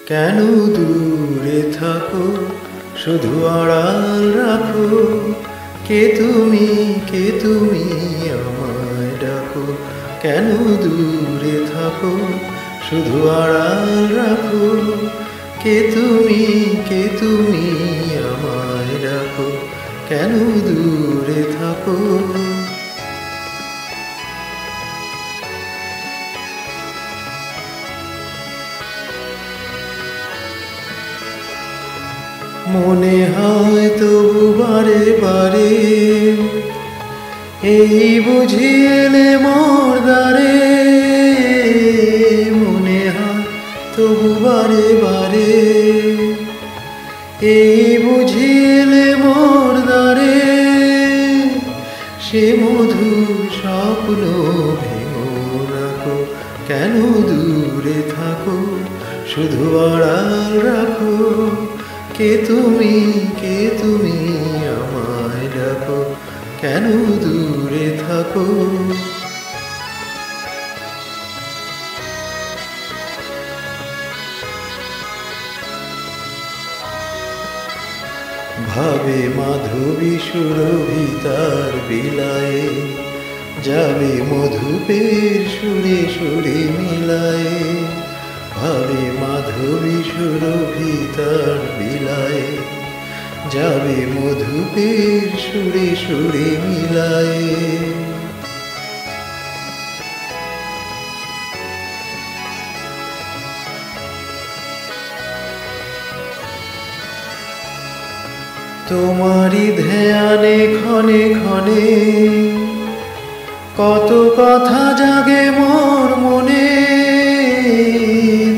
কেন দূরে থাকো, শুধু আড়াল রাখো। কে তুমি, কে তুমি আমায় ডাকো। কেন দূরে থাকো, শুধু আড়াল রাখো। কে তুমি, কে তুমি আমায় ডাকো। কেন দূরে থাকো। মনে হয় তবু বারে বারে, এই বুঝি এলে মোর দ্বারে। মনে হয় তবু বারে বারে, এই বুঝি এলে মোর দ্বারে। সে মধুর স্বপ্ন ভেঙো রাখো। কেন দূরে থাকো, শুধু আড়াল রাখো। কে তুমি, কে তুমি আমায় ডাকো। কেন দূরে থাকো। ভাবে মাধবী সুরভি তার বিলায়ে, যাবে মধুপের সুরে সুরে মিলায়ে। ভাবে মাধবী সুরভি তার বিলায়ে, যাবে মধুপের সুরে সুরে মিলায়ে। তোমারি ধ্যানে ক্ষণে ক্ষণে, কত কথা জাগে মোর মনে।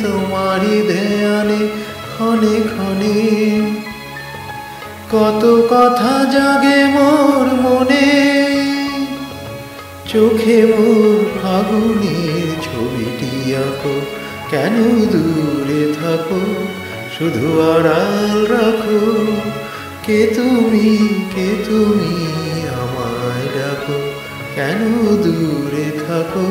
তোমারি ধ্যানে ক্ষণে ক্ষণে, কত কথা জাগে মোর মনে। চোখে মোর ফাগুনের ছবিটি আঁকো। কেন দূরে থাকো, শুধু আড়াল রাখো। কে তুমি, কে তুমি আমায় ডাকো। কেন দূরে থাকো।